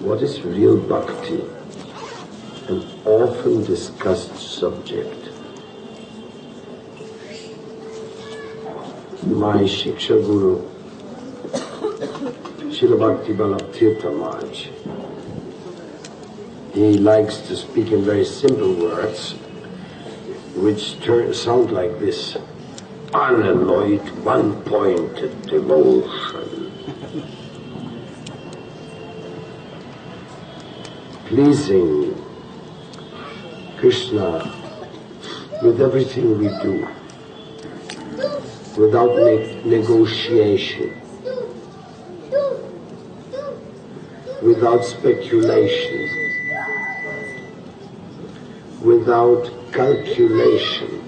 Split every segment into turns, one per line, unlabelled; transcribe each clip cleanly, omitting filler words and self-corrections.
What is real bhakti? An often discussed subject. My Shiksha Guru, Srila BA Paramadvaiti Maharaj, he likes to speak in very simple words, which sound like this: unalloyed, one-pointed devotion, pleasing Krishna with everything we do, without negotiation, without speculation, without calculation,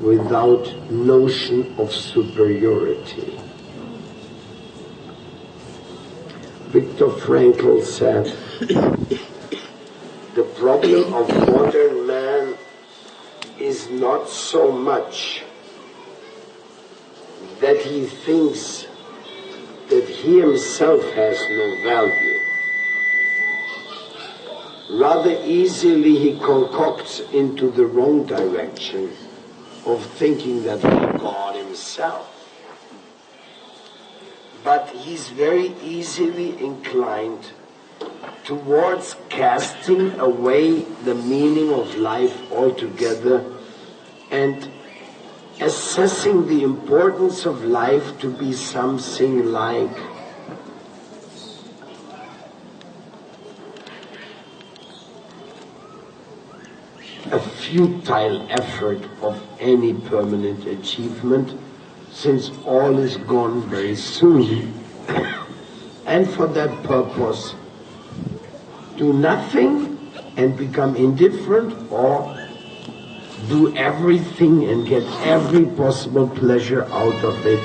without notion of superiority. Viktor Frankl said, the problem of modern man is not so much that he thinks that he himself has no value. Rather easily he concocts into the wrong direction of thinking that he's God himself. But he's very easily inclined towards casting away the meaning of life altogether and assessing the importance of life to be something like a futile effort of any permanent achievement, since all is gone very soon. And for that purpose, do nothing and become indifferent, or do everything and get every possible pleasure out of it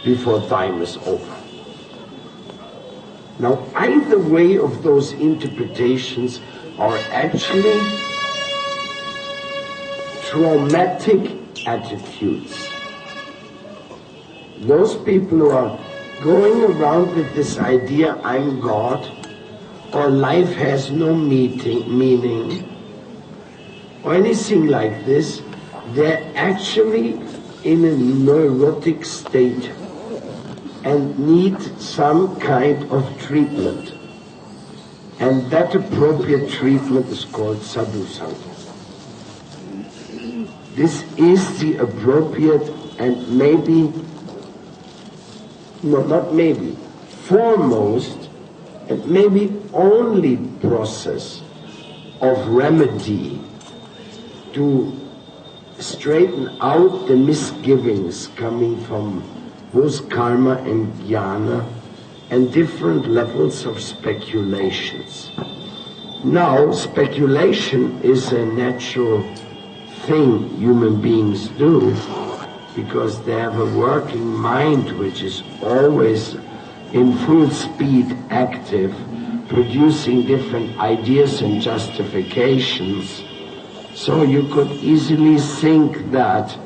before time is over. Now, either way of those interpretations are actually traumatic attitudes. Those people who are going around with this idea, I'm God, or life has no meaning, or anything like this, they're actually in a neurotic state and need some kind of treatment. And that appropriate treatment is called sadhu sangha. This is the appropriate and foremost and maybe only process of remedy to straighten out the misgivings coming from both karma and jnana and different levels of speculations. Now, speculation is a natural thing human beings do, because they have a working mind which is always in full speed active, producing different ideas and justifications. So you could easily think that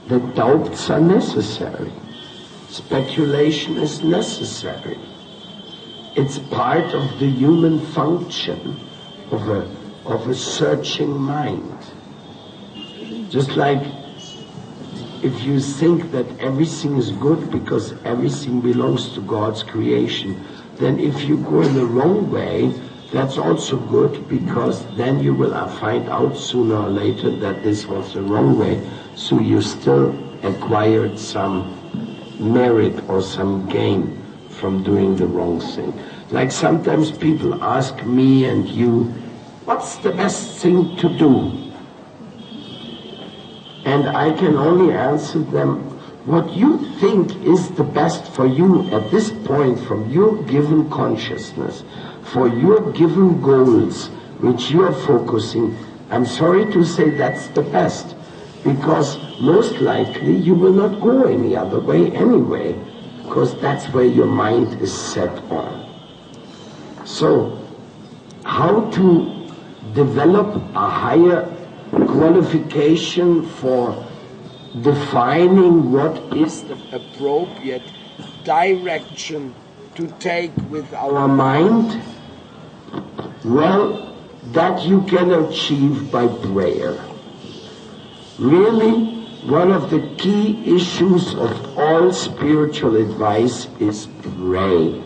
the doubts are necessary. Speculation is necessary. It's part of the human function of a searching mind. Just like if you think that everything is good because everything belongs to God's creation, then if you go in the wrong way, that's also good, because then you will find out sooner or later that this was the wrong way, so you still acquired some merit or some gain from doing the wrong thing. Like sometimes people ask me and you, what's the best thing to do? And I can only answer them, what you think is the best for you at this point, from your given consciousness, for your given goals, which you are focusing, I'm sorry to say that's the best, because most likely you will not go any other way anyway, because that's where your mind is set on. So, how to develop a higher qualification for defining what is the appropriate direction to take with our mind, well, that you can achieve by prayer. Really, one of the key issues of all spiritual advice is pray.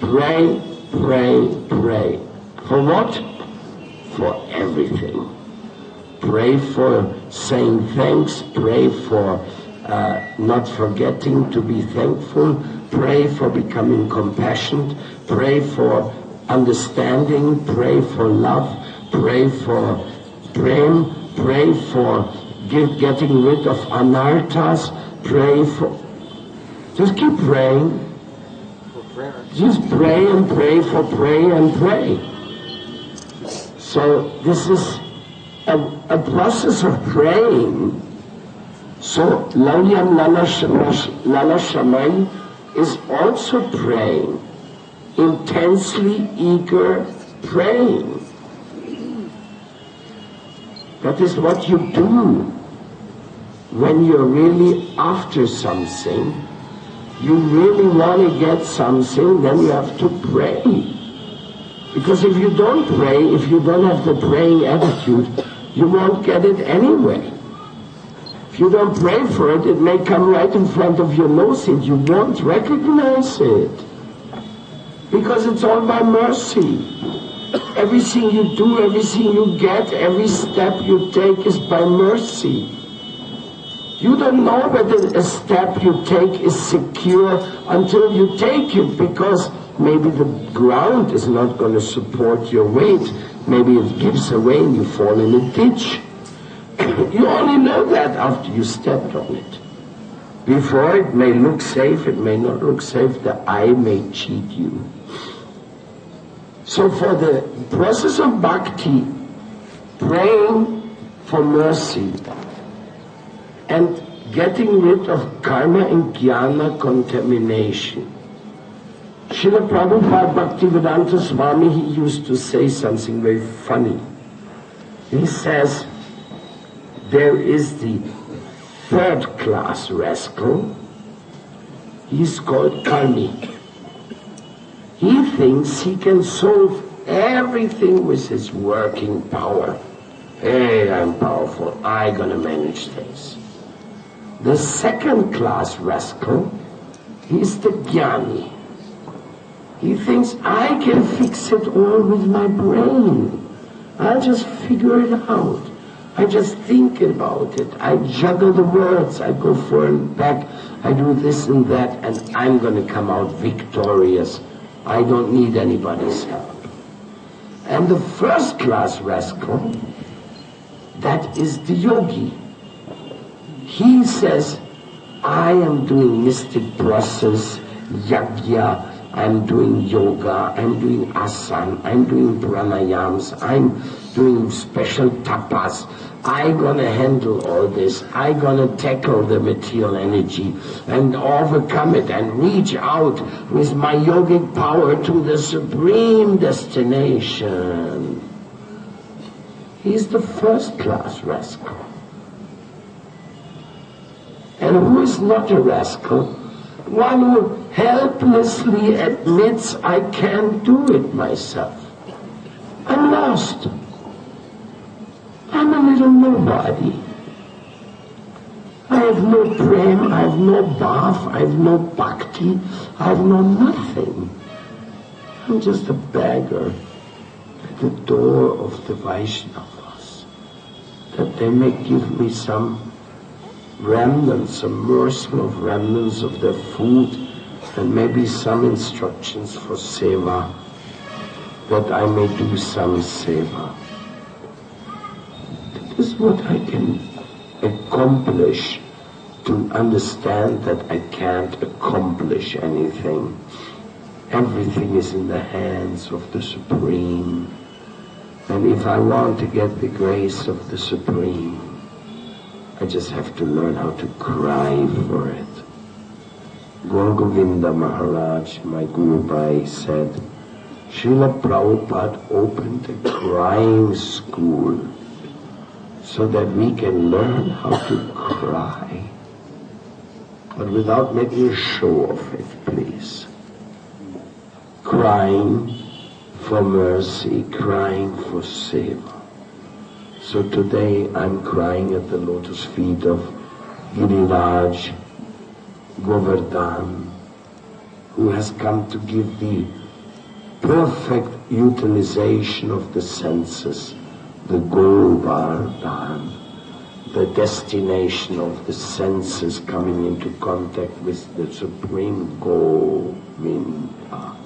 Pray, pray, pray. For what? For everything. Pray for saying thanks, pray for not forgetting to be thankful, pray for becoming compassionate, pray for understanding, pray for love, pray for prem, pray for getting rid of anarthas, pray for... Just keep praying. Just pray and pray for pray and pray. So this is a process of praying. So Laulyam Lala Shamay is also praying, intensely eager praying. That is what you do when you're really after something. You really want to get something, then you have to pray. Because if you don't pray, if you don't have the praying attitude, you won't get it anyway. If you don't pray for it, it may come right in front of your nose and you won't recognize it. Because it's all by mercy. Everything you do, everything you get, every step you take is by mercy. You don't know whether a step you take is secure until you take it, because maybe the ground is not going to support your weight. Maybe it gives away and you fall in a ditch. You only know that after you stepped on it. Before, it may look safe, it may not look safe, the eye may cheat you. So for the process of bhakti, praying for mercy and getting rid of karma and jnana contamination. Srila Prabhupada Bhaktivedanta Swami, he used to say something very funny. He says, there is the third-class rascal. He's called karmi. He thinks he can solve everything with his working power. Hey, I'm powerful, I'm gonna manage things. The second-class rascal, he's the jnani. He thinks, I can fix it all with my brain. I'll just figure it out. I just think about it. I juggle the words. I go forward and back. I do this and that, and I'm going to come out victorious. I don't need anybody's help. And the first-class rascal, that is the yogi. He says, I am doing mystic process, yajna, I'm doing yoga, I'm doing asana, I'm doing pranayams, I'm doing special tapas. I'm gonna handle all this. I'm gonna tackle the material energy and overcome it and reach out with my yogic power to the supreme destination. He's the first-class rascal. And who is not a rascal? One who helplessly admits, I can't do it myself. I'm lost. I'm a little nobody. I have no prem, I have no bhav, I have no bhakti, I have no nothing. I'm just a beggar at the door of the Vaishnavas, that they may give me some remnants, some morsel of remnants of their food, and maybe some instructions for seva, that I may do some seva. That is what I can accomplish, to understand that I can't accomplish anything. Everything is in the hands of the Supreme. And if I want to get the grace of the Supreme, I just have to learn how to cry for it. Gaur Govinda Maharaj, my Guru Bhai, said, Srila Prabhupada opened a crying school so that we can learn how to cry, but without making a show of it, please. Crying for mercy, crying for seva. So today I'm crying at the lotus feet of Giriraj Govardhan, who has come to give the perfect utilization of the senses, the Govardhan, the destination of the senses coming into contact with the Supreme Govinda.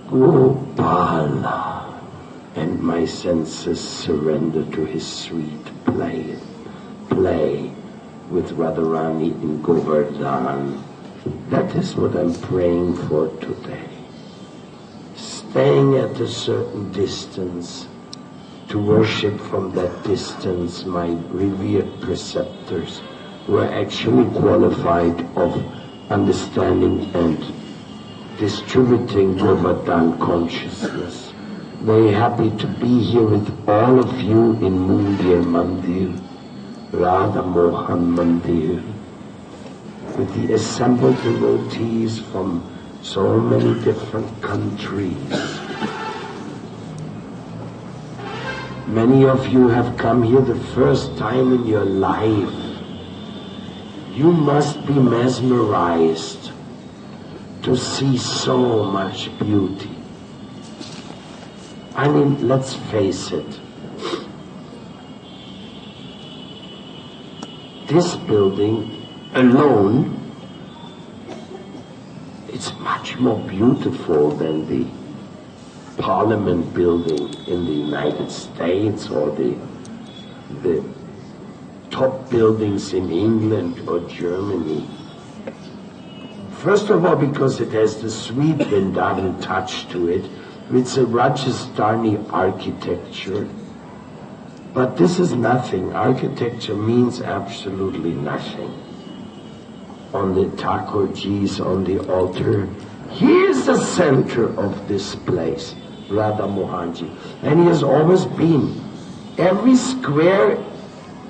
Gopala, and my senses surrender to his sweet play with Radharani in Govardhan. That is what I'm praying for today. Staying at a certain distance, to worship from that distance my revered preceptors who are actually qualified of understanding and distributing Govardhan consciousness. Very happy to be here with all of you in Mundir Mandir, Radha Mohan Mandir, with the assembled devotees from so many different countries. Many of you have come here the first time in your life. You must be mesmerized to see so much beauty. I mean, let's face it. This building alone, it's much more beautiful than the Parliament building in the United States or the top buildings in England or Germany. First of all, because it has the sweet Vrindavan touch to it. It's a Rajasthani architecture. But this is nothing. Architecture means absolutely nothing. On the Thakurjis, on the altar, he is the center of this place, Radha Mohanji. And he has always been. Every square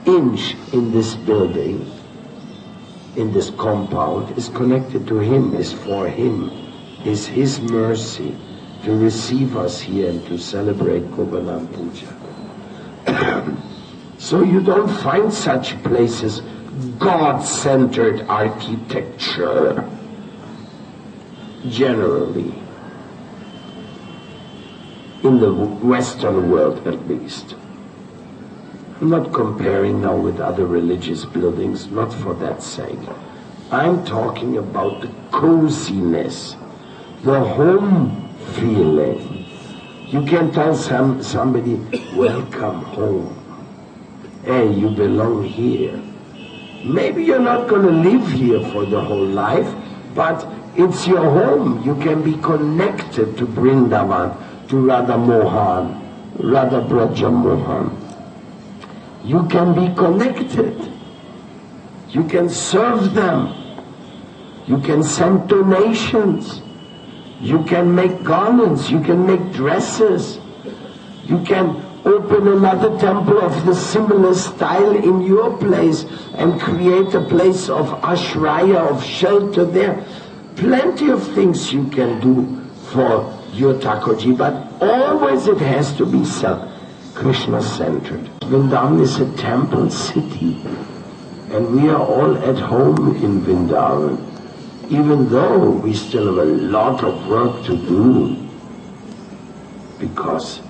inch in this building, in this compound, is connected to him, is for him, is his mercy to receive us here and to celebrate Govardhan Puja. So you don't find such places, God-centered architecture, generally, in the Western world at least. I'm not comparing now with other religious buildings, not for that sake. I'm talking about the coziness, the home feeling. You can tell somebody, welcome home. Hey, you belong here. Maybe you're not going to live here for the whole life, but it's your home. You can be connected to Vrindavan, to Radha Mohan, Radha Braja Mohan. You can be connected. You can serve them. You can send donations. You can make garments, you can make dresses, you can open another temple of the similar style in your place and create a place of ashraya, of shelter there. Plenty of things you can do for your Thakurji, but always it has to be Krishna-centered. Vrindavan is a temple city, and we are all at home in Vrindavan. Even though we still have a lot of work to do, because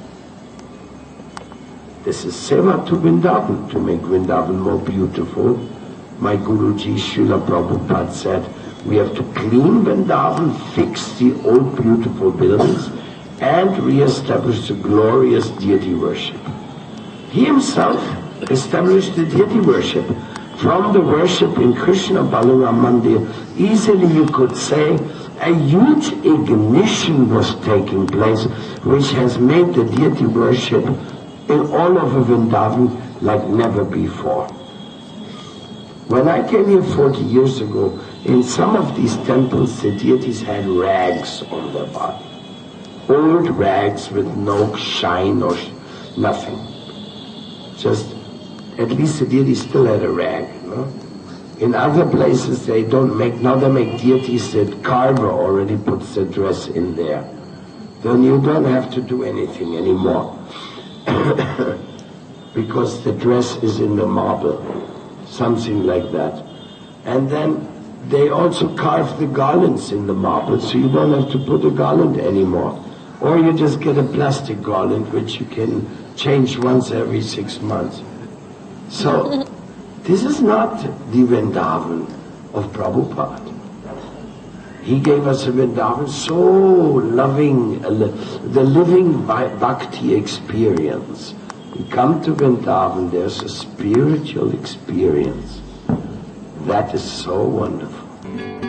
this is seva to Vrindavan, to make Vrindavan more beautiful. My Guruji Srila Prabhupada said, we have to clean Vrindavan, fix the old beautiful buildings, and re-establish the glorious deity worship. He himself established the deity worship. From the worship in Krishna Balaram Mandir, easily you could say a huge ignition was taking place, which has made the deity worship in all over Vrindavan like never before. When I came here 40 years ago, in some of these temples the deities had rags on their body. Old rags with no shine or nothing. just, at least the deity still had a rag, you know. In other places they don't make, now they make deities that carver already puts the dress in there. Then you don't have to do anything anymore. Because the dress is in the marble, something like that. And then they also carve the garlands in the marble, so you don't have to put a garland anymore. Or you just get a plastic garland, which you can change once every 6 months. So, this is not the Vrindavan of Prabhupada. He gave us a Vrindavan so loving, the living bhakti experience. You come to Vrindavan, there's a spiritual experience. That is so wonderful.